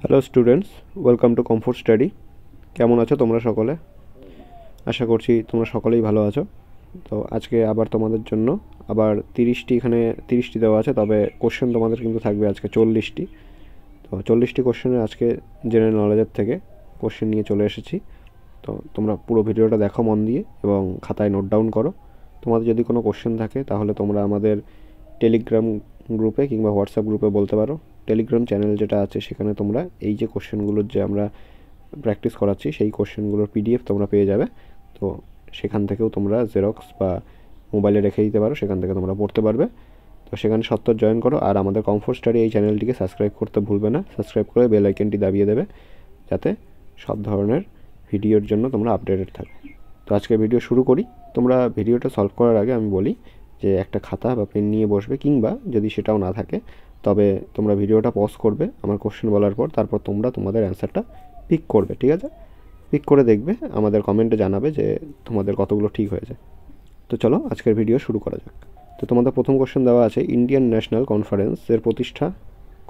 Hello students, welcome to comfort study. কেমন আছো তোমরা সকলে? আশা করছি তোমরা সকলেই ভালো আছো। তো আজকে আবার তোমাদের জন্য আবার 30টি, এখানে 30টি দেওয়া আছে, তবে কোশ্চেন তোমাদের কিন্তু থাকবে আজকে 40টি। তো 40টি কোশ্চেনের আজকে জেনারেল নলেজের থেকে কোশ্চেন নিয়ে চলে এসেছি। তো তোমরা পুরো ভিডিওটা দেখো মন দিয়ে এবং খাতায় নোট ডাউন করো। তোমাদের যদি কোনো কোশ্চেন থাকে তাহলে তোমরা আমাদের টেলিগ্রাম গ্রুপে কিংবা হোয়াটসঅ্যাপ গ্রুপে বলতে পারো। টেলিগ্রাম চ্যানেল যেটা আছে সেখানে তোমরা এই যে কোশ্চেনগুলোর যে আমরা প্র্যাকটিস করাচ্ছি সেই কোশ্চেনগুলোর পিডিএফ তোমরা পেয়ে যাবে। তো সেখান থেকেও তোমরা জেরক্স বা মোবাইলে রেখে দিতে পারো, সেখান থেকে তোমরা পড়তে পারবে। তো সেখানে সত্তর জয়েন করো, আর আমাদের কমফোর্ট স্টাডি এই চ্যানেলটিকে সাবস্ক্রাইব করতে ভুলবে না। সাবস্ক্রাইব করে বেল আইকনটি দাবিয়ে দেবে যাতে সব ধরনের ভিডিওর জন্য তোমরা আপডেটেড থাকো। তো আজকে ভিডিও শুরু করি। তোমরা ভিডিওটা সলভ করার আগে আমি বলি যে একটা খাতা বা পেন নিয়ে বসবে, কিংবা যদি সেটাও না থাকে তবে তোমরা ভিডিওটা পজ করবে আমার কোশ্চেন বলার পর, তারপর তোমরা তোমাদের অ্যান্সারটা পিক করবে, ঠিক আছে? পিক করে দেখবে, আমাদের কমেন্টে জানাবে যে তোমাদের কতগুলো ঠিক হয়েছে। তো চলো আজকের ভিডিও শুরু করা যাক। তো তোমাদের প্রথম কোশ্চেন দেওয়া আছে, ইন্ডিয়ান ন্যাশনাল কনফারেন্সের প্রতিষ্ঠা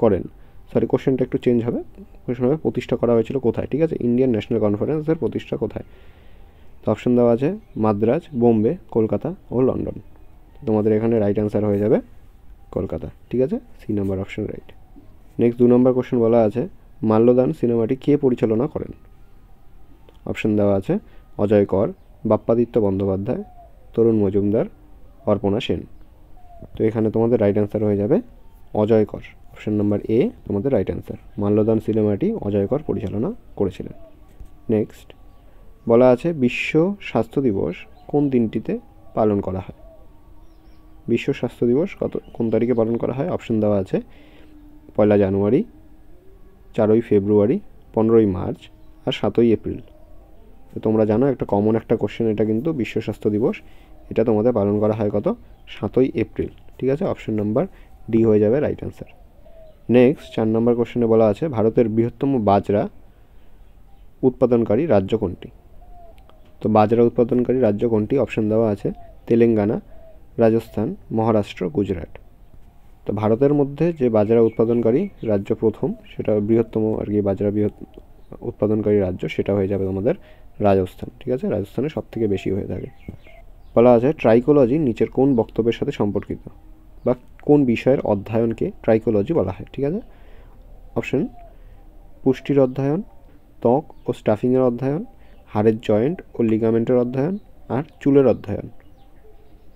করেন, সরি কোশ্চেনটা একটু চেঞ্জ হবে, কোশ্চেন হবে প্রতিষ্ঠা করা হয়েছিল কোথায়, ঠিক আছে? ইন্ডিয়ান ন্যাশনাল কনফারেন্সের প্রতিষ্ঠা কোথায়? তো অপশন দেওয়া আছে মাদ্রাজ, বোম্বে, কলকাতা ও লন্ডন। তোমাদের এখানে রাইট অ্যান্সার হয়ে যাবে কলকাতা, ঠিক আছে? C number option right. Next 2 নম্বর কোশ্চেন বলা আছে, মাল্যদান সিনেমাটি কে পরিচালনা করেন? অপশন দেওয়া আছে অজয় কর, বাপ্পাদিত্য বন্দ্যোপাধ্যায়, তরুণ মজুমদার, অর্পণা সেন। তো এখানে তোমাদের রাইট অ্যান্সার হয়ে যাবে অজয় কর। অপশন নাম্বার এ তোমাদের রাইট অ্যান্সার। মাল্যদান সিনেমাটি অজয় কর পরিচালনা করেছিলেন। নেক্সট বলা আছে, বিশ্ব স্বাস্থ্য দিবস কোন দিনটিতে পালন করা হয়? বিশ্ব স্বাস্থ্য দিবস কোন তারিখে পালন করা হয়? অপশন দেওয়া আছে 1 জানুয়ারি, 4 ফেব্রুয়ারি, 15 মার্চ আর 7 এপ্রিল। তো তোমরা জানো একটা কমন একটা কোশ্চেন, এটা কিন্তু বিশ্ব স্বাস্থ্য দিবস এটা তোমাদের পালন করা হয় কত? 7 এপ্রিল, ঠিক আছে? অপশন নাম্বার ডি হয়ে যাবে রাইট অ্যান্সার। নেক্সট 4 নম্বর কোশ্চেনে বলা আছে, ভারতের বৃহত্তম বাজরা উৎপাদনকারী রাজ্য কোনটি? তো বাজরা উৎপাদনকারী রাজ্য কোনটি? অপশন দেওয়া আছে তেলেঙ্গানা, রাজস্থান, মহারাষ্ট্র, গুজরাট। তো ভারতের মধ্যে যে বাজরা উৎপাদনকারী রাজ্য প্রথম, সেটা বৃহত্তম আর কি বাজরা উৎপাদনকারী রাজ্য, সেটা হয়ে যাবে আমাদের রাজস্থান, ঠিক আছে? রাজস্থানে সব থেকে বেশি হয়ে থাকে। বলা আছে ট্রাইকোলজি নিচের কোন বক্তব্যের সাথে সম্পর্কিত, বা কোন বিষয়ের অধ্যয়নকে ট্রাইকোলজি বলা হয়, ঠিক আছে? অপশন পুষ্টির অধ্যয়ন, ত্বক ও স্টাফিংয়ের অধ্যয়ন, হাড়ের জয়েন্ট ও লিগামেন্টের অধ্যয়ন, আর চুলের অধ্যয়ন।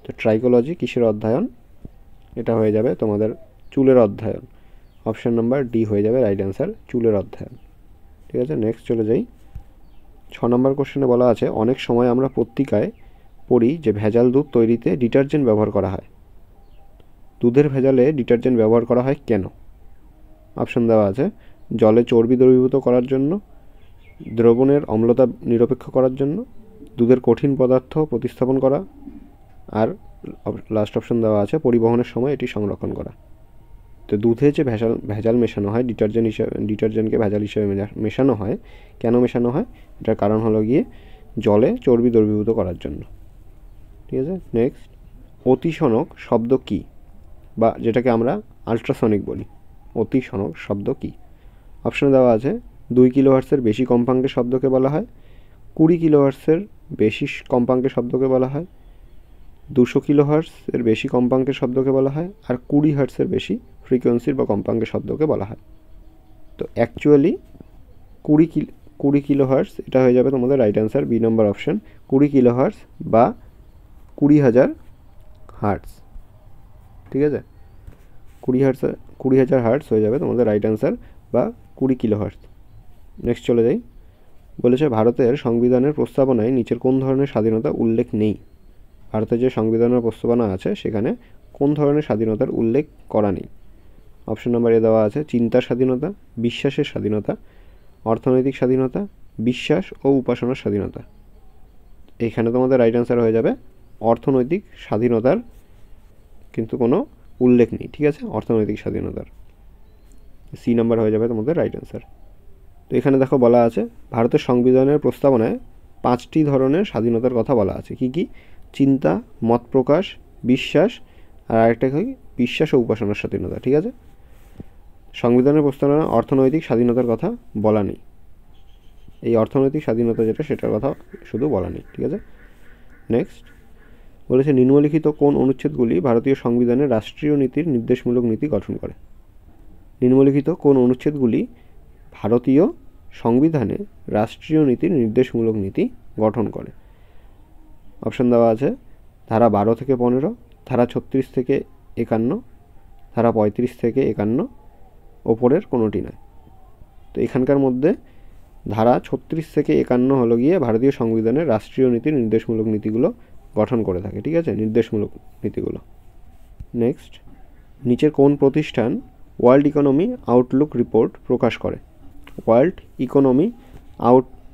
তো ট্রাইকোলজি কিসের অধ্যয়ন? এটা হয়ে যাবে তোমাদের চুলের অধ্যয়ন। অপশন নাম্বার ডি হয়ে যাবে রাইট অ্যান্সার, চুলের অধ্যয়ন, ঠিক আছে? নেক্সট চলে যাই। 6 নম্বর কোশ্চেনে বলা আছে, অনেক সময় আমরা পত্রিকায় পড়ি যে ভেজাল দুধ তৈরিতে ডিটারজেন্ট ব্যবহার করা হয়। দুধের ভেজালে ডিটারজেন্ট ব্যবহার করা হয় কেন? অপশন দেওয়া আছে জলে চর্বি দ্রবীভূত করার জন্য, দ্রবণের অম্লতা নিরপেক্ষ করার জন্য, দুধের কঠিন পদার্থ প্রতিস্থাপন করা, আর লাস্ট অপশন দেওয়া আছে পরিবহনের সময় এটি সংরক্ষণ করা। তো দুধে যে ভেজাল মেশানো হয়, ডিটারজেন্টকে ভেজাল হিসেবে মেশানো হয়, কেন মেশানো হয়? এটার কারণ হলো গিয়ে জলে চর্বি দ্রবীভূত করার জন্য, ঠিক আছে? নেক্সট, অতিসনক শব্দ কী, বা যেটাকে আমরা আল্ট্রাসনিক বলি, অতিসনক শব্দ কী? অপশন দেওয়া আছে 2 কিলোহার্টসের বেশি কম্পাঙ্কের শব্দকে বলা হয়, 20 কিলোহার্টসের বেশি কম্পাঙ্কের শব্দকে বলা হয়, 200 কিলোহার্টসের বেশি কম্পাঙ্কের শব্দকে বলা হয়, আর 20 হার্টসের বেশি ফ্রিকোয়েন্সির বা কম্পাঙ্কের শব্দকে বলা হয়। তো অ্যাকচুয়ালি 20 কিলোহার্টস এটা হয়ে যাবে তোমাদের রাইট অ্যান্সার, বি নম্বর অপশন। 20 কিলোহার্টস বা 20,000 হার্টস, ঠিক আছে? 20,000 হার্টস হয়ে যাবে তোমাদের রাইট অ্যান্সার, বা 20 কিলোহার্টস। নেক্সট চলে যাই। বলেছে ভারতের সংবিধানের প্রস্তাবনায় নিচের কোন ধরনের স্বাধীনতা উল্লেখ নেই? ভারতের যে সংবিধানের প্রস্তাবনা আছে সেখানে কোন ধরনের স্বাধীনতার উল্লেখ করা নেই? অপশন নাম্বার এ দেওয়া আছে চিন্তার স্বাধীনতা, বিশ্বাসের স্বাধীনতা, অর্থনৈতিক স্বাধীনতা, বিশ্বাস ও উপাসনার স্বাধীনতা। এখানে তোমাদের রাইট অ্যান্সার হয়ে যাবে অর্থনৈতিক স্বাধীনতার কিন্তু কোনো উল্লেখ নেই, ঠিক আছে? অর্থনৈতিক স্বাধীনতার সি নাম্বার হয়ে যাবে তোমাদের রাইট অ্যান্সার। তো এখানে দেখো বলা আছে ভারতের সংবিধানের প্রস্তাবনায় 5টি ধরনের স্বাধীনতার কথা বলা আছে। কি কি? চিন্তা, মত প্রকাশ, বিশ্বাস, আর আরেকটা কি? বিশ্বাস ও উপাসনার স্বাধীনতা, ঠিক আছে? সংবিধানের প্রস্তাবনায় অর্থনৈতিক স্বাধীনতার কথা বলা নেই। এই অর্থনৈতিক স্বাধীনতা যেটা সেটার কথা শুধু বলা নেই, ঠিক আছে। নেক্সট বলেছে নিম্নলিখিত কোন অনুচ্ছেদগুলি ভারতীয় সংবিধানের রাষ্ট্রীয় নীতির নির্দেশমূলক নীতি গঠন করে? নিম্নলিখিত কোন অনুচ্ছেদগুলি ভারতীয় সংবিধানে রাষ্ট্রীয় নীতির নির্দেশমূলক নীতি গঠন করে? অপশান দেওয়া আছে ধারা 12 থেকে 15, ধারা 36 থেকে 51, ধারা 35 থেকে 51, ওপরের কোনোটি নয়। তো এখানকার মধ্যে ধারা 36 থেকে 51 হলো গিয়ে ভারতীয় সংবিধানের রাষ্ট্রীয় নীতির নির্দেশমূলক নীতিগুলো গঠন করে থাকে, ঠিক আছে, নির্দেশমূলক নীতিগুলো। নেক্সট, নিচের কোন প্রতিষ্ঠান ওয়ার্ল্ড ইকোনমি আউটলুক রিপোর্ট প্রকাশ করে? ওয়ার্ল্ড ইকোনমি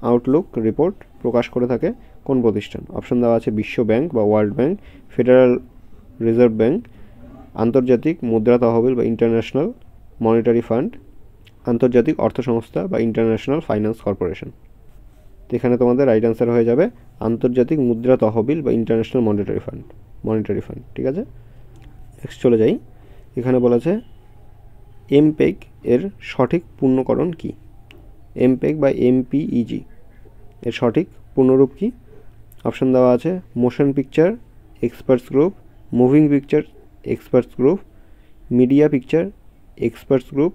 আউটলুক রিপোর্ট প্রকাশ করে থাকে কোন প্রতিষ্ঠান? অপশন দেওয়া আছে বিশ্ব ব্যাংক বা world bank, federal reserve bank, আন্তর্জাতিক মুদ্রা তহবিল বা ইন্টারন্যাশনাল মনিটারি ফান্ড, আন্তর্জাতিক অর্থ সংস্থা বা ইন্টারন্যাশনাল ফাইন্যান্স কর্পোরেশন। তো এখানে তোমাদের রাইট অ্যান্সার হয়ে যাবে আন্তর্জাতিক মুদ্রা তহবিল বা ইন্টারন্যাশনাল মনিটারি ফান্ড, ঠিক আছে। নেক্সট চলে যাই, এখানে বলেছে এমপেগ এর সঠিক পূর্ণকরণ কি? এমপেগ বা এমপিইজি এর সঠিক পূর্ণরূপ কি? অপশান দেওয়া আছে motion picture experts group, moving picture experts group, media picture experts group,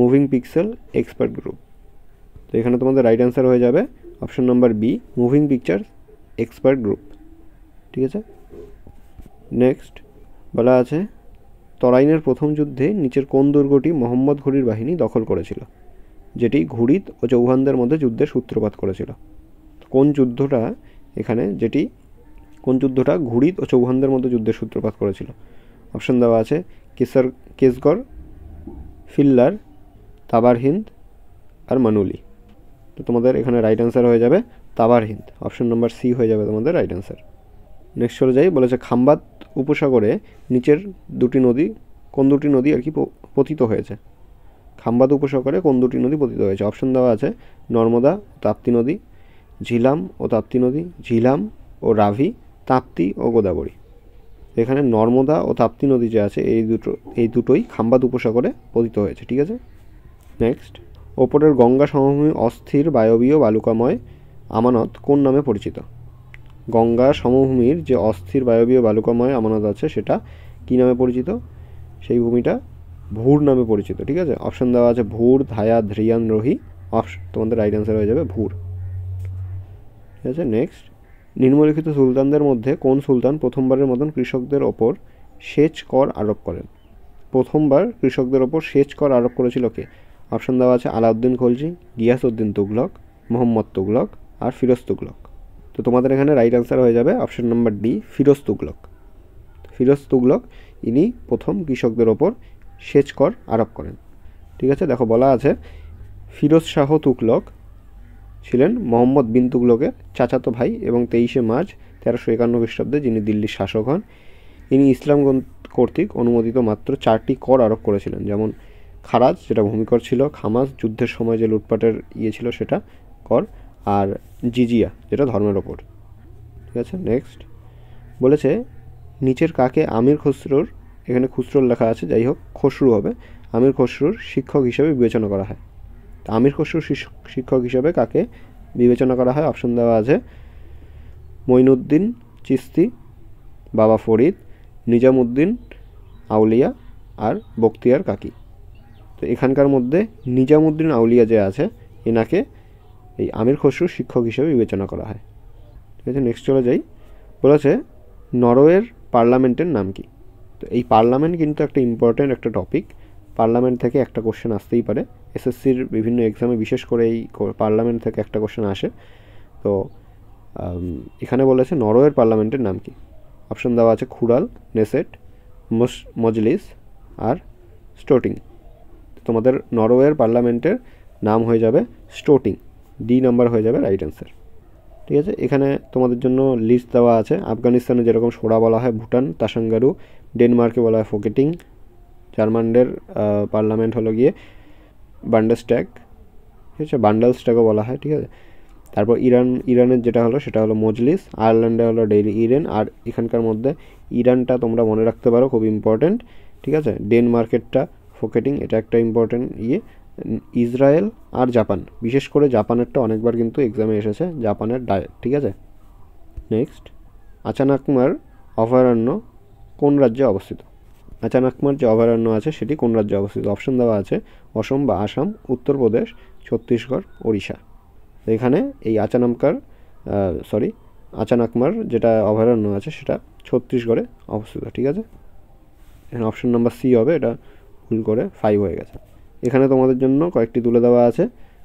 moving pixel expert group. তো এখানে তোমাদের রাইট অ্যান্সার হয়ে যাবে option number B, moving picture expert group, ঠিক আছে। নেক্সট বলা আছে তরাইনের প্রথম যুদ্ধে নিচের কোন দুর্গটি মোহাম্মদ ঘুরির বাহিনী দখল করেছিল, যেটি ঘুরিদ ও চৌহানদের মধ্যে যুদ্ধের সূত্রপাত করেছিল? কোন যুদ্ধটা ঘুরিদ ও চৌহানদের মধ্যে যুদ্ধের সূত্রপাত করেছিল? অপশন দেওয়া আছে কেসগড়, ফিল্লার, তাবার হিন্দ আর মানুলি। তো তোমাদের এখানে রাইট অ্যান্সার হয়ে যাবে তাবার হিন্দ, অপশন নাম্বার সি হয়ে যাবে তোমাদের রাইট অ্যান্সার। নেক্সট চলে যাই, বলেছে খাম্বাত উপসাগরে নিচের কোন দুটি নদী আর কি পতিত হয়েছে? খাম্বাত উপসাগরে কোন দুটি নদী পতিত হয়েছে? অপশন দেওয়া আছে নর্মদা, তাপ্তি নদী, ঝিলাম ও তাপ্তি নদী, ঝিলাম ও রাভি, তাপ্তি ও গোদাবরী। এখানে নর্মদা ও তাপ্তি নদী যে আছে এই দুটোই খাম্বাত উপসাগরে পতিত হয়েছে, ঠিক আছে। নেক্সট, ওপরের গঙ্গা সমভূমি অস্থির বায়বীয় বালুকাময় আমানত কোন নামে পরিচিত? গঙ্গা সমভূমির যে অস্থির বায়বীয় বালুকাময় আমানত আছে সেটা কী নামে পরিচিত? সেই ভূমিটা ভূর নামে পরিচিত, ঠিক আছে। অপশন দেওয়া আছে ভূর, ধায়া, ধ্রিয়ান, রোহি। তোমাদের রাইট অ্যান্সার হয়ে যাবে ভূর, ঠিক আছে। নেক্সট, নিম্নলিখিত সুলতানদের মধ্যে কোন সুলতান প্রথমবারের মতন কৃষকদের ওপর সেচ কর আরোপ করেন? প্রথমবার কৃষকদের ওপর সেচ কর আরোপ করেছিল কে? অপশন দেওয়া আছে আলাউদ্দিন খলজি, গিয়াসউদ্দিন তুগলক, মোহাম্মদ তুগলক আর ফিরোজ তুগলক। তো তোমাদের এখানে রাইট অ্যান্সার হয়ে যাবে option number D, Firoz Tughlaq. Firoz Tughlaq ইনি প্রথম কৃষকদের ওপর সেচ কর আরোপ করেন, ঠিক আছে। দেখো বলা আছে ফিরোজ শাহ তুগলক ছিলেন মোহাম্মদ বিন তুগলকের চাচাতো ভাই এবং 23শে মার্চ 1351 খ্রিস্টাব্দে যিনি দিল্লির শাসক হন। ইনি ইসলাম কর্তৃক অনুমোদিত মাত্র 4টি কর আরোপ করেছিলেন, যেমন খারাজ যেটা ভূমিকর ছিল, খামাস যুদ্ধের সময় যে লুটপাটের ছিল সেটা কর, আর জিজিয়া যেটা ধর্মের ওপর, ঠিক আছে। নেক্সট বলেছে নিচের কাকে আমির খসরুর, এখানে খুসরোর লেখা আছে, যাই হোক খসরু হবে, আমির খসরুর শিক্ষক হিসেবে বিবেচনা করা হয়? আমির খসরুর শিক্ষক হিসেবে কাকে বিবেচনা করা হয়? অপশন দেওয়া আছে মঈনুদ্দিন চিশতি, বাবা ফরিদ, নিজামুদ্দিন আউলিয়া আর বখতিয়ার কাকি। তো এখানকার মধ্যে নিজামুদ্দিন আউলিয়া যে আছে এনাকে এই আমির খসরুর শিক্ষক হিসেবে বিবেচনা করা হয়, ঠিক আছে। নেক্সট চলে যাই, বলেছে নরওয়ের পার্লামেন্টের নাম কি? তো এই পার্লামেন্ট কিন্তু একটা ইম্পর্ট্যান্ট একটা টপিক, পার্লামেন্ট থেকে একটা কোশ্চেন আসতেই পারে, এসএসসির বিভিন্ন এক্সামে বিশেষ করে এই পার্লামেন্ট থেকে একটা কোশ্চেন আসে। তো এখানে বলেছে নরওয়ের পার্লামেন্টের নাম কি? অপশন দেওয়া আছে খুরাল, নেসেট, মজলিস আর স্টোটিং। তোমাদের নরওয়ের পার্লামেন্টের নাম হয়ে যাবে স্টোটিং, ডি নাম্বার হয়ে যাবে রাইট অ্যান্সার, ঠিক আছে। এখানে তোমাদের জন্য লিস্ট দেওয়া আছে, আফগানিস্তানে যেরকম সোরা বলা হয় ভুটান তাসাঙ্গারু, ডেনমার্কে বলা হয় ফোকেটিং, জার্মানদের পার্লামেন্ট হলো গিয়ে বান্ডেস্ট্যাগ, ঠিক আছে, বান্ডেলস্ট্যাগও বলা হয়, ঠিক আছে। তারপর ইরানের যেটা হলো সেটা হলো মজলিস, আয়ারল্যান্ডে হলো ডেইলি ইরেন, আর এখানকার মধ্যে ইরানটা তোমরা মনে রাখতে পারো, খুব ইম্পর্ট্যান্ট, ঠিক আছে। ডেনমার্কেরটা ফোকেটিং, এটা একটা ইম্পর্টেন্ট ইসরায়েল আর জাপান, বিশেষ করে জাপানেরটা অনেকবার কিন্তু এক্সামে এসেছে, জাপানের ডায়েট, ঠিক আছে। নেক্সট, আচানাকমার অভয়ারণ্য কোন রাজ্যে অবস্থিত? আচানাকমার যে অভয়ারণ্য আছে সেটি কোন রাজ্যে অবস্থিত? অপশন দেওয়া আছে অসম বা আসাম, উত্তরপ্রদেশ, ছত্তিশগড়, ওড়িশা। তো এখানে এই আচানাকমার যেটা অভয়ারণ্য আছে সেটা ছত্তিশগড়ে অবস্থিত, ঠিক আছে। এখানে অপশন নাম্বার সি হবে, এটা ভুল করে 5 হয়ে গেছে। এখানে তোমাদের জন্য কয়েকটি তুলে দেওয়া আছে,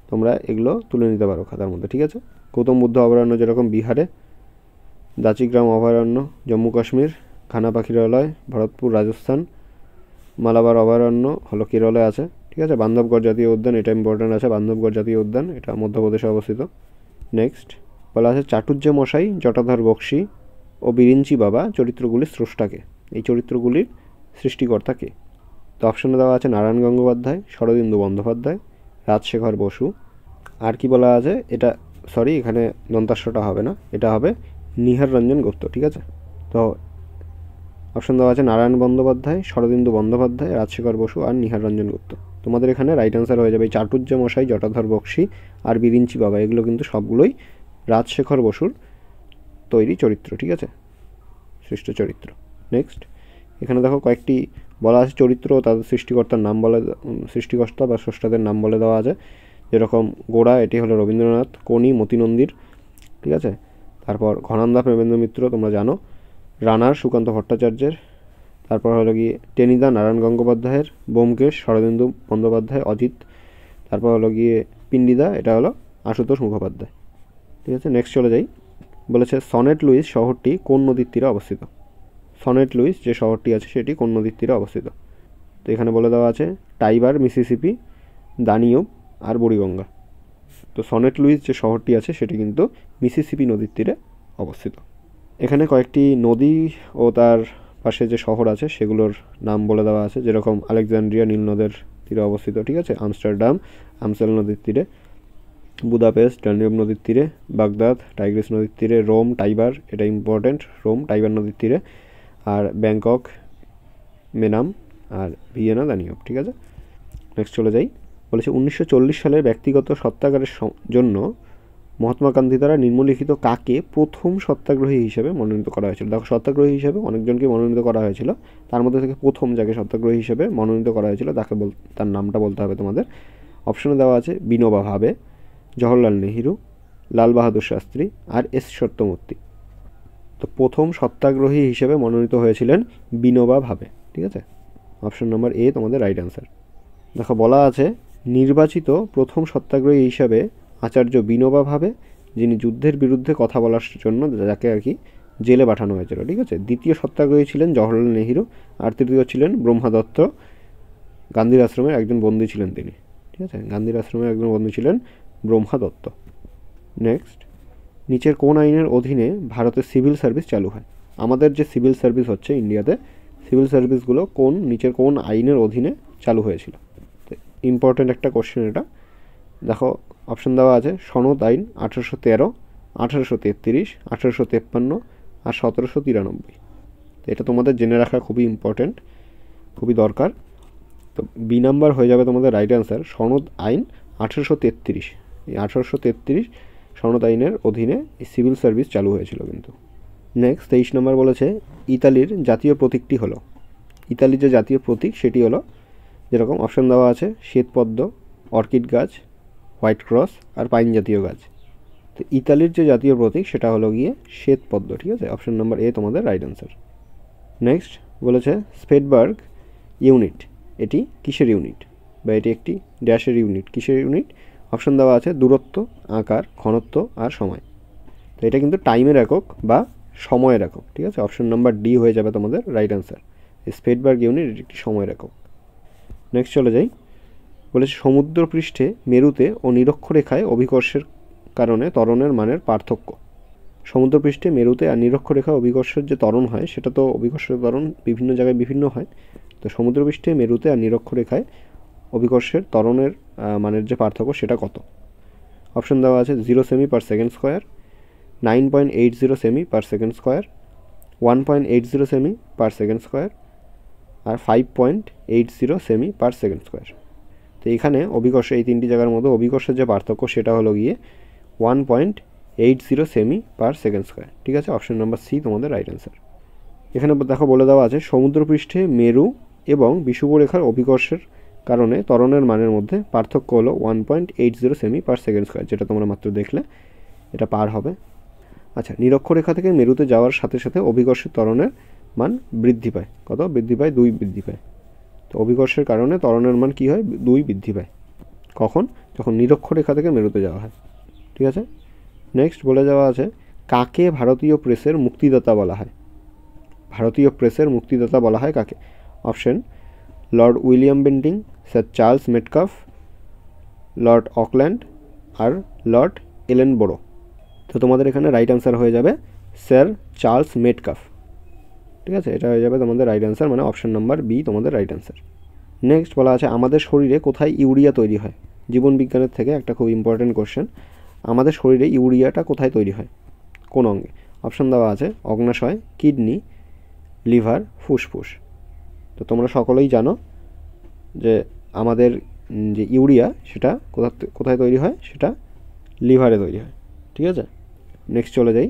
তোমরা এগুলো তুলে নিতে পারো খাতার মধ্যে, ঠিক আছে। গৌতম বুদ্ধ অভয়ারণ্য যেরকম বিহারে, দাচিগ্রাম অভয়ারণ্য জম্মু কাশ্মীর, খানা পাখিরালয় ভরতপুর রাজস্থান, মালাবার অভয়ারণ্য হলো কেরলে আছে, ঠিক আছে। বান্ধবগড় জাতীয় উদ্যান, এটা ইম্পর্টেন্ট আছে, বান্ধবগড় জাতীয় উদ্যান এটা মধ্যপ্রদেশে অবস্থিত। নেক্সট বলা আছে চাটুর্যে মশাই, জটাধর বক্সী ও বিরিঞ্চি বাবা চরিত্রগুলির স্রষ্টাকে? এই চরিত্রগুলির সৃষ্টিকর্তাকে? তো অপশনে দেওয়া আছে নারায়ণ গঙ্গোপাধ্যায়, শরদিন্দু বন্দ্যোপাধ্যায়, রাজশেখর বসু, আর কি বলা আছে এটা, এখানে দন্তাস্বটা হবে না, এটা হবে নিহার রঞ্জন গুপ্ত, ঠিক আছে। তো অপশন দেওয়া আছে নারায়ণ বন্দ্যোপাধ্যায়, শরদিন্দু বন্দ্যোপাধ্যায়, রাজশেখর বসু আর নিহার রঞ্জন গুপ্ত। তোমাদের এখানে রাইট অ্যান্সার হয়ে যাবে চাটুর্যে মশাই, জটাধর বক্সী আর বিরিঞ্চি বাবা, এগুলো কিন্তু সবগুলোই রাজশেখর বসুর তৈরি চরিত্র, ঠিক আছে, সৃষ্ট চরিত্র। নেক্সট, এখানে দেখো কয়েকটি বলা আছে চরিত্র ও তাদের সৃষ্টিকর্তার নাম বলে, সৃষ্টিকর্তা বা স্রষ্টাদের নাম বলে দেওয়া আছে, যেরকম গোড়া এটি হলো রবীন্দ্রনাথ, কোনি মতি নন্দীর, ঠিক আছে। তারপর ঘনান্দা প্রেমেন্দ্র মিত্র তোমরা জানো, রানার সুকান্ত ভট্টাচার্যের, তারপর হলো গিয়ে টেনিদা নারায়ণ গঙ্গোপাধ্যায়ের, ব্যোমকেশ শরদিন্দু বন্দ্যোপাধ্যায় অজিত, তারপর হলো গিয়ে পিণ্ডিদা এটা হলো আশুতোষ মুখোপাধ্যায়, ঠিক আছে। নেক্সট চলে যাই, বলেছে সনেট লুইস শহরটি কোন নদীর তীরে অবস্থিত? সনেট লুইস যে শহরটি আছে সেটি কোন নদীর তীরে অবস্থিত? তো এখানে বলে দেওয়া আছে টাইবার, মিসিসিপি, দানিউব আর বুড়িগঙ্গা। তো সনেট লুইস যে শহরটি আছে সেটি কিন্তু মিসিসিপি নদীর তীরে অবস্থিত। এখানে কয়েকটি নদী ও তার পাশে যে শহর আছে সেগুলোর নাম বলে দেওয়া আছে, যেরকম আলেকজান্দ্রিয়া নীল নদের তীরে অবস্থিত, ঠিক আছে। আমস্টারডাম আমসেল নদীর তীরে, বুদাপেস্ট ডানিউব নদীর তীরে, বাগদাদ টাইগ্রিস নদীর তীরে, রোম টাইবার, এটা ইম্পর্টেন্ট, রোম টাইবার নদীর তীরে, আর ব্যাংকক মেনাম, আর ভিয়েনা দানিউব, ঠিক আছে। নেক্সট চলে যাই, বলেছে 1940 সালে ব্যক্তিগত সত্যাগ্রহের জন্য মহাত্মা গান্ধী দ্বারা নিম্নলিখিত কাকে প্রথম সত্যাগ্রহী হিসেবে মনোনীত করা হয়েছিল? দেখো সত্যাগ্রহী হিসেবে অনেকজনকে মনোনীত করা হয়েছিল, তার মধ্যে থেকে প্রথম যাকে সত্যাগ্রহী হিসেবে মনোনীত করা হয়েছিল তার নামটা বলতে হবে তোমাদের। অপশনে দেওয়া আছে বিনোবা ভাবে, জওহরলাল নেহেরু, লাল বাহাদুর শাস্ত্রী আর এস সত্যমূর্তি। তো প্রথম সত্যাগ্রহী হিসেবে মনোনীত হয়েছিলেন বিনোবা ভাবে, ঠিক আছে। অপশন নম্বর এ তোমাদের রাইট অ্যান্সার। দেখো বলা আছে নির্বাচিত প্রথম সত্যাগ্রহী হিসাবে আচার্য বিনোবা ভাবে, যিনি যুদ্ধের বিরুদ্ধে কথা বলার জন্য যাকে আর কি জেলে পাঠানো হয়েছিল, ঠিক আছে। দ্বিতীয় সত্যাগ্রহী ছিলেন জওহরলাল নেহেরু, আর তৃতীয় ছিলেন ব্রহ্মা দত্ত, গান্ধীর আশ্রমের একজন বন্দী ছিলেন তিনি, ঠিক আছে। গান্ধীর আশ্রমের একজন বন্দী ছিলেন ব্রহ্মা দত্ত। নেক্সট, নিচের কোন আইনের অধীনে ভারতের সিভিল সার্ভিস চালু হয়? আমাদের যে সিভিল সার্ভিস হচ্ছে ইন্ডিয়াতে, সিভিল সার্ভিসগুলো নিচের কোন আইনের অধীনে চালু হয়েছিল? ইম্পর্টেন্ট একটা কোশ্চেন এটা। দেখো অপশন দেওয়া আছে সনদ আইন 1813, 1833, 1853 আর 1793। তো এটা তোমাদের জেনে রাখা খুবই ইম্পর্টেন্ট, খুবই দরকার। তো বি নাম্বার হয়ে যাবে তোমাদের রাইট অ্যান্সার, সনদ আইন 1833। এই 1833 সনদ আইনের অধীনে এই সিভিল সার্ভিস চালু হয়েছিল কিন্তু। নেক্সট 23 নম্বর বলেছে ইতালির জাতীয় প্রতীকটি হলো, ইতালির যে জাতীয় প্রতীক সেটি হলো, যেরকম অপশন দেওয়া আছে শ্বেতপদ্ম, অর্কিড গাছ, হোয়াইট ক্রস আর পাইন জাতীয় গাছ। তো ইতালির যে জাতীয় প্রতীক সেটা হলো গিয়ে শ্বেতপদ্ম, ঠিক আছে। অপশন নাম্বার এ তোমাদের রাইট অ্যান্সার। নেক্সট বলেছে স্পেটবার্গ ইউনিট এটি কিসের ইউনিট, বা এটি একটি ড্যাশের ইউনিট, কিসের ইউনিট? অপশন দেওয়া আছে দূরত্ব, আকার, ঘনত্ব আর সময়। তো এটা কিন্তু টাইমের একক বা সময়ের একক, ঠিক আছে। অপশন নাম্বার ডি হয়ে যাবে তোমাদের রাইট অ্যান্সার। স্পেটবার্গ ইউনিট একটি সময়ের একক। নেক্সট চলে যাই, বলেছে সমুদ্রপৃষ্ঠে মেরুতে ও নিরক্ষরেখায় অভিকর্ষের কারণে ত্বরণের মানের পার্থক্য। সমুদ্রপৃষ্ঠে মেরুতে আর নিরক্ষরেখায় অভিকর্ষের যে ত্বরণ হয় সেটা তো অভিকর্ষের ত্বরণ বিভিন্ন জায়গায় বিভিন্ন হয়। তো সমুদ্রপৃষ্ঠে মেরুতে আর নিরক্ষরেখায় অভিকর্ষের ত্বরণের মানের যে পার্থক্য সেটা কত? অপশন দেওয়া আছে 0 cm per second square, 9.80 cm per second square, 1.80 cm per second square, আর 5.80 সেমি পার সেকেন্ড স্কোয়ার। তো এখানে অভিকর্ষ এই তিনটি জায়গার মধ্যে অভিকর্ষের যে পার্থক্য সেটা হলো গিয়ে 1.80 সেমি পার সেকেন্ড স্কোয়ার। ঠিক আছে, অপশন নাম্বার সি তোমাদের রাইট অ্যান্সার। এখানে দেখো বলে দেওয়া আছে সমুদ্রপৃষ্ঠে মেরু এবং বিষুবরেখার অভিকর্ষের কারণে ত্বরণের মানের মধ্যে পার্থক্য হলো 1.80 সেমি পার সেকেন্ড স্কোয়ার, যেটা তোমরা মাত্র দেখলে, এটা পার হবে। আচ্ছা, নিরক্ষরেখা থেকে মেরুতে যাওয়ার সাথে সাথে অভিকর্ষের ত্বরণের মান বৃদ্ধি পায়। কত বৃদ্ধি পায়? 2 বৃদ্ধি পায়। তো অভিকর্ষের কারণে ত্বরণের মান কী হয়? 2 বৃদ্ধি পায়। কখন? যখন নিরক্ষরেখা থেকে মেরুতে যাওয়া হয়। ঠিক আছে, নেক্সট বলে যাওয়া আছে কাকে ভারতীয় প্রেসের মুক্তিদাতা বলা হয়? ভারতীয় প্রেসের মুক্তিদাতা বলা হয় কাকে? Option: Lord William Bentinck, sir Charles Metcalfe, Lord Auckland আর লর্ড এলেনবোরো। তো তোমাদের এখানে রাইট অ্যান্সার হয়ে যাবে স্যার চার্লস মেটকাফ। ঠিক আছে, এটা হয়ে যাবে তোমাদের রাইট অ্যান্সার, মানে অপশন নাম্বার বি তোমাদের রাইট অ্যান্সার। নেক্সট বলা আছে আমাদের শরীরে কোথায় ইউরিয়া তৈরি হয়? জীবন বিজ্ঞানের থেকে একটা খুব ইম্পর্টেন্ট কোশ্চেন। আমাদের শরীরে ইউরিয়াটা কোথায় তৈরি হয়, কোন অঙ্গে? অপশন দেওয়া আছে অগ্ন্যাশয়, কিডনি, লিভার, ফুসফুস। তো তোমরা সকলেই জানো যে আমাদের যে ইউরিয়া সেটা কোথায় তৈরি হয়? সেটা লিভারে তৈরি হয়। ঠিক আছে, নেক্সট চলে যাই।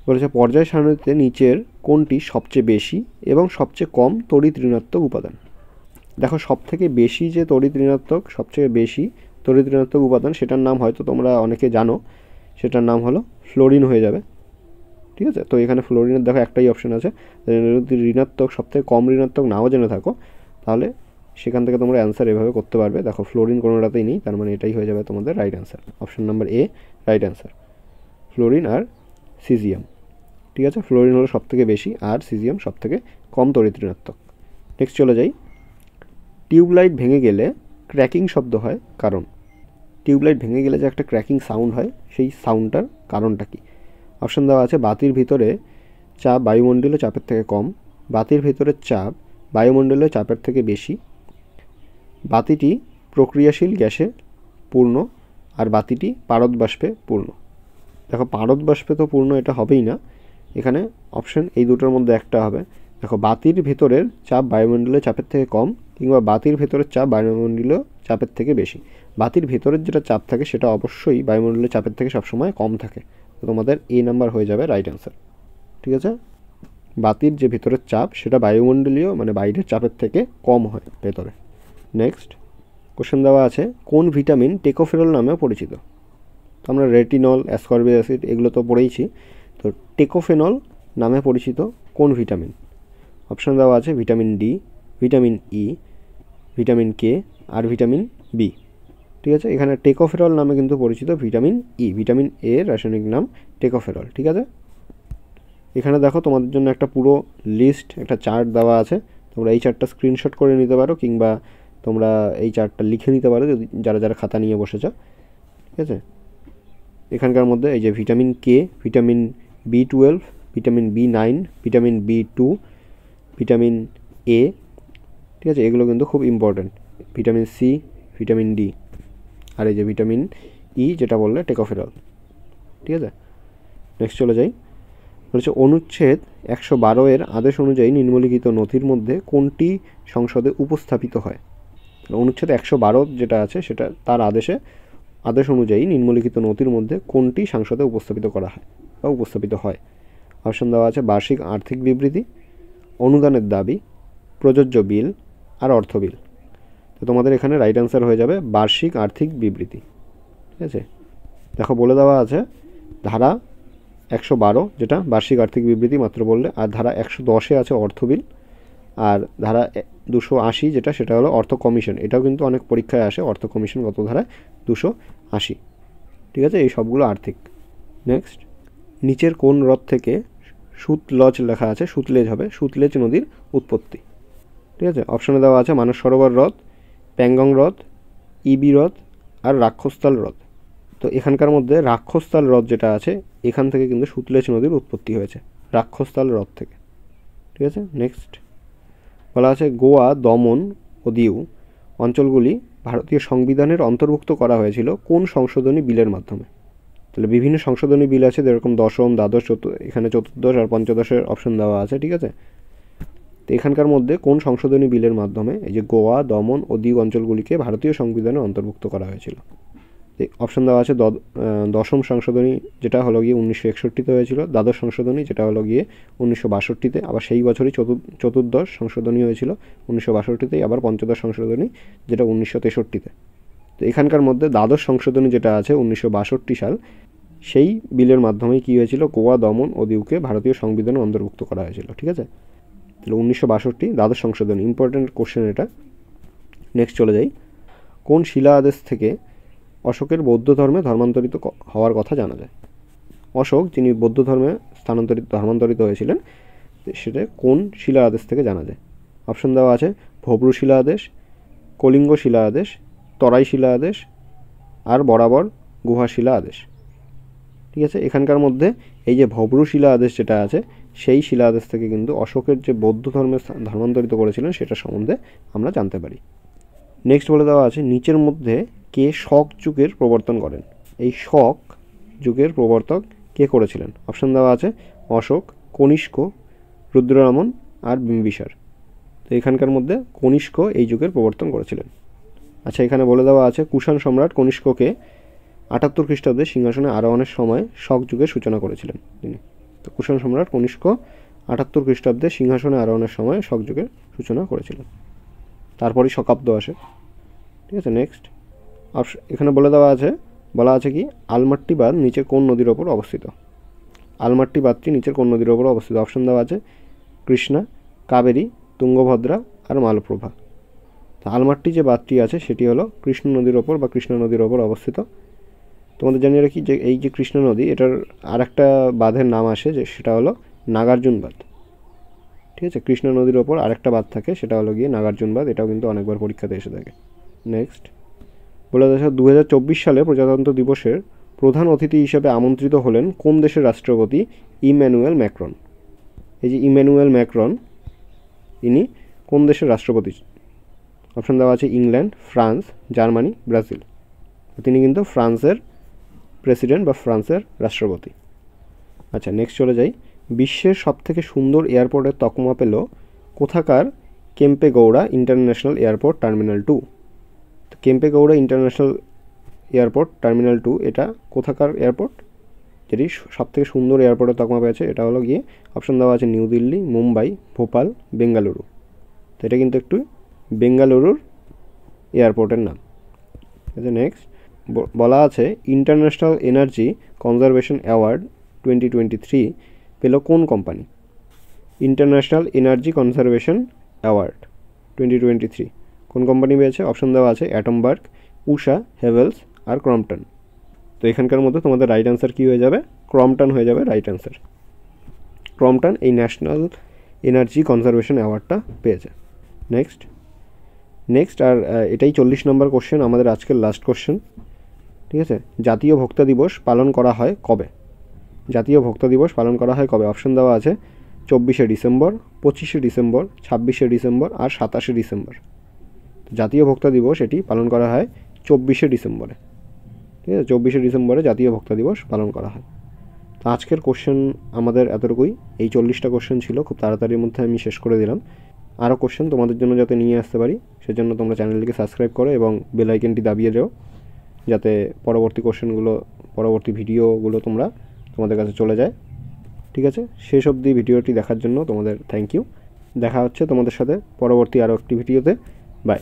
বলেছে পর্যায় সারণীতে নিচের কোনটি সবচেয়ে বেশি এবং সবচেয়ে কম তড়িৎ ঋণাত্মক উপাদান? দেখো, সবথেকে বেশি যে তড়িৎ ঋণাত্মক, সবচেয়ে বেশি তড়িৎ ঋণাত্মক উপাদান, সেটার নাম হয়তো তোমরা অনেকে জানো, সেটার নাম হলো ফ্লোরিন হয়ে যাবে। ঠিক আছে, তো এখানে ফ্লোরিনের দেখো একটাই অপশন আছে। যদি ঋণাত্মক সবথেকে কম ঋণাত্মক নাও জেনে থাকো তাহলে সেখান থেকে তোমরা অ্যান্সার এভাবে করতে পারবে। দেখো ফ্লোরিন কোনোটাতেই নেই, তার মানে এটাই হয়ে যাবে তোমাদের right answer, option number A right answer, fluorine আর সিজিয়াম। ঠিক আছে, ফ্লোরিন হলো সবথেকে বেশি আর সিজিয়াম সবথেকে কম তড়িৎ ঋণাত্মক। নেক্সট চলে যাই। টিউবলাইট ভেঙে গেলে ক্র্যাকিং শব্দ হয় কারণ? টিউবলাইট ভেঙে গেলে যে একটা ক্র্যাকিং সাউন্ড হয়, সেই সাউন্ডটার কারণটা কী? অপশন দেওয়া আছে বাতির ভিতরে চাপ বায়ুমণ্ডলীয় চাপের থেকে কম, বাতির ভিতরের চাপ বায়ুমণ্ডলীয় চাপের থেকে বেশি, বাতিটি প্রক্রিয়াশীল গ্যাসে পূর্ণ, আর বাতিটি পারদ বাষ্পে পূর্ণ। দেখো পারদ বাষ্পে তো পূর্ণ এটা হবেই না, এখানে অপশন এই দুটোর মধ্যে একটা হবে। দেখো বাতির ভেতরের চাপ বায়ুমণ্ডলীয় চাপের থেকে কম কিংবা বাতির ভেতরের চাপ বায়ুমণ্ডলীয় চাপের থেকে বেশি। বাতির ভেতরের যেটা চাপ থাকে সেটা অবশ্যই বায়ুমণ্ডলীয় চাপের থেকে সবসময় কম থাকে। তো তোমাদের এ নাম্বার হয়ে যাবে রাইট অ্যান্সার। ঠিক আছে, বাতির যে ভেতরের চাপ সেটা বায়ুমণ্ডলীয় মানে বাইরের চাপের থেকে কম হয় ভেতরে। নেক্সট কোশ্চেন দেওয়া আছে কোন ভিটামিন টেকোফেরল নামেও পরিচিত? তো আমরা রেটিনল, অ্যাসকর্বিক অ্যাসিড এগুলো তো পড়েইছি। তো টেকোফেনল নামে পরিচিত কোন ভিটামিন? অপশন দেওয়া আছে vitamin D, vitamin E, vitamin K আর ভিটামিন বি। ঠিক আছে, এখানে টেকোফেরল নামে কিন্তু পরিচিত ভিটামিন ই, ভিটামিন এ রাসায়নিক নাম টেকোফেরল। ঠিক আছে, এখানে দেখো তোমাদের জন্য একটা পুরো লিস্ট, একটা চার্ট দেওয়া আছে, তোমরা এই চার্টটা স্ক্রিনশট করে নিতে পারো কিংবা তোমরা এই চার্টটা লিখে নিতে পারো যদি যারা যারা খাতা নিয়ে বসেছ। ঠিক আছে, এখানকার মধ্যে এই যে vitamin K, vitamin B12, vitamin B9, vitamin B2, vitamin A, ঠিক আছে, এগুলো কিন্তু খুব important. Vitamin C, vitamin D আর এই যে ভিটামিন ই যেটা বললে টেকোফেরল। ঠিক আছে, নেক্সট চলে যাই। বলেছে অনুচ্ছেদ 112 এর আদেশ অনুযায়ী নিম্নলিখিত নথির মধ্যে কোনটি সংসদে উপস্থাপিত হয়? অনুচ্ছেদ 112 যেটা আছে সেটা তার আদেশ অনুযায়ী নিম্নলিখিত নথির মধ্যে কোনটি সংসদে উপস্থাপিত করা হয় বা উপস্থাপিত হয়? অপশন দেওয়া আছে বার্ষিক আর্থিক বিবৃতি, অনুদানের দাবি, প্রযোজ্য বিল আর অর্থ বিল। তো তোমাদের এখানে রাইট অ্যান্সার হয়ে যাবে বার্ষিক আর্থিক বিবৃতি। ঠিক আছে, দেখো বলে দেওয়া আছে ধারা 112 যেটা বার্ষিক আর্থিক বিবৃতি মাত্র বললে, আর ধারা 110-এ আছে অর্থ বিল, আর ধারা 280 যেটা সেটা হলো অর্থ কমিশন। এটাও কিন্তু অনেক পরীক্ষায় আসে, অর্থ কমিশন কত ধারায়? 280। ঠিক আছে, এই সবগুলো আর্থিক। নেক্সট, নিচের কোন হ্রদ থেকে সুতলজ লেখা আছে সুতলেজ হবে? সুতলেজ নদীর উৎপত্তি। ঠিক আছে, অপশনে দেওয়া আছে মানস সরোবর হ্রদ, প্যাংগং হ্রদ, ইবি হ্রদ আর রাক্ষসতাল হ্রদ। তো এখানকার মধ্যে রাক্ষসতাল হ্রদ যেটা আছে এখান থেকে কিন্তু সুতলেজ নদীর উৎপত্তি হয়েছে, রাক্ষসতাল হ্রদ থেকে। ঠিক আছে, নেক্সট বলা আছে গোয়া, দমন ও দিউ অঞ্চলগুলি ভারতীয় সংবিধানের অন্তর্ভুক্ত করা হয়েছিল কোন সংশোধনী বিলের মাধ্যমে? তাহলে বিভিন্ন সংশোধনী বিল আছে যেরকম দশম, দ্বাদশ, এখানে চতুর্দশ আর পঞ্চদশের অপশন দেওয়া আছে। ঠিক আছে, তো এখানকার মধ্যে কোন সংশোধনী বিলের মাধ্যমে এই যে গোয়া, দমন ও দিউ অঞ্চলগুলিকে ভারতীয় সংবিধানে অন্তর্ভুক্ত করা হয়েছিল? অপশন দেওয়া আছে দশম সংশোধনী, যেটা হলো গিয়ে 1961-তে হয়েছিল, দ্বাদশ সংশোধনী যেটা হলো গিয়ে 1962-তে, আবার সেই বছরই চতুর্দশ সংশোধনী হয়েছিল 1962-তেই, আবার পঞ্চদশ সংশোধনী যেটা 1963-তে। তো এখানকার মধ্যে দ্বাদশ সংশোধনী যেটা আছে 1962 সাল, সেই বিলের মাধ্যমেই কী হয়েছিল, গোয়া, দমন ও দিউকে ভারতীয় সংবিধানে অন্তর্ভুক্ত করা হয়েছিল। ঠিক আছে, তাহলে 1962 দ্বাদশ সংশোধনী, ইম্পর্টেন্ট কোশ্চেন এটা। নেক্সট চলে যাই, কোন শিলা আদেশ থেকে অশোকের বৌদ্ধ ধর্মে ধর্মান্তরিত হওয়ার কথা জানা যায়? অশোক যিনি বৌদ্ধ ধর্মে ধর্মান্তরিত হয়েছিলেন, সেটা কোন শিলা আদেশ থেকে জানা যায়? অপশন দেওয়া আছে ভব্রু শিলা আদেশ, কলিঙ্গ শিলা আদেশ, তরাই শিলা আদেশ, আর বরাবর গুহা শিলা আদেশ। ঠিক আছে, এখানকার মধ্যে এই যে ভব্রু শিলা আদেশ যেটা আছে, সেই শিলা আদেশ থেকে কিন্তু অশোকের যে বৌদ্ধ ধর্মে ধর্মান্তরিত করেছিলেন সেটা সম্বন্ধে আমরা জানতে পারি। নেক্সট বলে দেওয়া আছে নিচের মধ্যে কে শক যুগের প্রবর্তন করেন? এই শক যুগের প্রবর্তক কে করেছিলেন? অপশন দেওয়া আছে অশোক, কনিষ্ক, রুদ্ররামন আর বিম্বিসার। তো এখানকার মধ্যে কনিষ্ক এই যুগের প্রবর্তন করেছিলেন। আচ্ছা, এখানে বলে দেওয়া আছে কুষাণ সম্রাট কনিষ্ককে 78 খ্রিস্টাব্দে সিংহাসনে আরোহণের সময় শক যুগের সূচনা করেছিলেন তিনি। তো কুষাণ সম্রাট কনিষ্ক 78 খ্রিস্টাব্দে সিংহাসনে আরোহণের সময় শক যুগের সূচনা করেছিলেন। তারপরই শকাব্দ আসে। ঠিক আছে, নেক্সট এখানে বলা আছে কি আলমাট্টি বাঁধ নিচের কোন নদীর ওপর অবস্থিত? আলমাট্টি বাঁধটি নিচের কোন নদীর ওপর অবস্থিত? অপশন দেওয়া আছে কৃষ্ণা, কাবেরী, তুঙ্গভদ্রা আর মালপ্রভা। তো আলমাট্টি যে বাঁধটি আছে সেটি হলো কৃষ্ণ নদীর ওপর বা কৃষ্ণা নদীর ওপর অবস্থিত। তোমাদের জানিয়ে রাখি যে এই যে কৃষ্ণা নদী, এটার আর একটা বাঁধের নাম আসে, যে সেটা হলো নাগার্জুন বাঁধ। ঠিক আছে, কৃষ্ণা নদীর ওপর আরেকটা বাঁধ থাকে, সেটা হলো গিয়ে নাগার্জুন বাঁধ। এটাও কিন্তু অনেকবার পরীক্ষাতে এসে থাকে। নেক্সট বলে দেওয়া 2024 সালে প্রজাতন্ত্র দিবসের প্রধান অতিথি হিসেবে আমন্ত্রিত হলেন কোন দেশের রাষ্ট্রপতি? Emmanuel Macron. এই যে ইম্যানুয়েল ম্যাক্রন, ইনি কোন দেশের রাষ্ট্রপতি? অপশন দেওয়া আছে ইংল্যান্ড, ফ্রান্স, জার্মানি, ব্রাজিল। তিনি কিন্তু ফ্রান্সের প্রেসিডেন্ট বা ফ্রান্সের রাষ্ট্রপতি। আচ্ছা, নেক্সট চলে যাই, বিশ্বের সবথেকে সুন্দর এয়ারপোর্টের তকমা পেল কোথাকার Kempegowda international airport terminal 2। Kempegowda international airport terminal 2 এটা কোথাকার এয়ারপোর্ট যেটি সবথেকে সুন্দর এয়ারপোর্টের তকমা পেয়েছে? এটা হলো গিয়ে অপশন দেওয়া আছে নিউ দিল্লি, মুম্বাই, ভোপাল, বেঙ্গালুরু। তো এটা কিন্তু একটু বেঙ্গালুরুর এয়ারপোর্টের নাম। আচ্ছা, নেক্সট বলা আছে ইন্টারন্যাশনাল এনার্জি কনজারভেশন অ্যাওয়ার্ড 2023 পেল কোন company? International energy conservation award 2023 কোন কোম্পানি পেয়েছে? অপশন দেওয়া আছে অ্যাটমবার্গ, উষা, হেভেলস আর ক্রম্পটন। তো এখানকার মধ্যে তোমাদের রাইট অ্যান্সার কী হয়ে যাবে? ক্রম্পটন হয়ে যাবে রাইট অ্যান্সার। ক্রম্পটন এই ন্যাশনাল এনার্জি কনজারভেশন অ্যাওয়ার্ডটা পেয়েছে। নেক্সট আর এটাই 40 নম্বর কোশ্চেন, আমাদের আজকের লাস্ট কোশ্চেন। ঠিক আছে, জাতীয় ভোক্তা দিবস পালন করা হয় কবে? জাতীয় ভোক্তা দিবস পালন করা হয় কবে? অপশন দেওয়া আছে 24শে ডিসেম্বর, 25শে ডিসেম্বর, 26শে ডিসেম্বর আর 27শে ডিসেম্বর। জাতীয় ভোক্তা দিবস এটি পালন করা হয় 24শে ডিসেম্বরে। ঠিক আছে, 24শে ডিসেম্বরে জাতীয় ভোক্তা দিবস পালন করা হয়। তো আজকের কোশ্চেন আমাদের এতটুকুই। এই 40টা কোশ্চেন ছিল, খুব তাড়াতাড়ির মধ্যে আমি শেষ করে দিলাম। আরও কোশ্চেন তোমাদের জন্য যাতে নিয়ে আসতে পারি, সেজন্য তোমরা চ্যানেলটিকে সাবস্ক্রাইব করো এবং বেল আইকনটি দাবিয়ে দাও, যাতে পরবর্তী ভিডিওগুলো তোমাদের কাছে চলে যায়। ঠিক আছে, শেষ অবধি ভিডিওটি দেখার জন্য তোমাদের থ্যাংক ইউ। দেখা হচ্ছে তোমাদের সাথে পরবর্তী আরও একটি ভিডিওতে। বাই।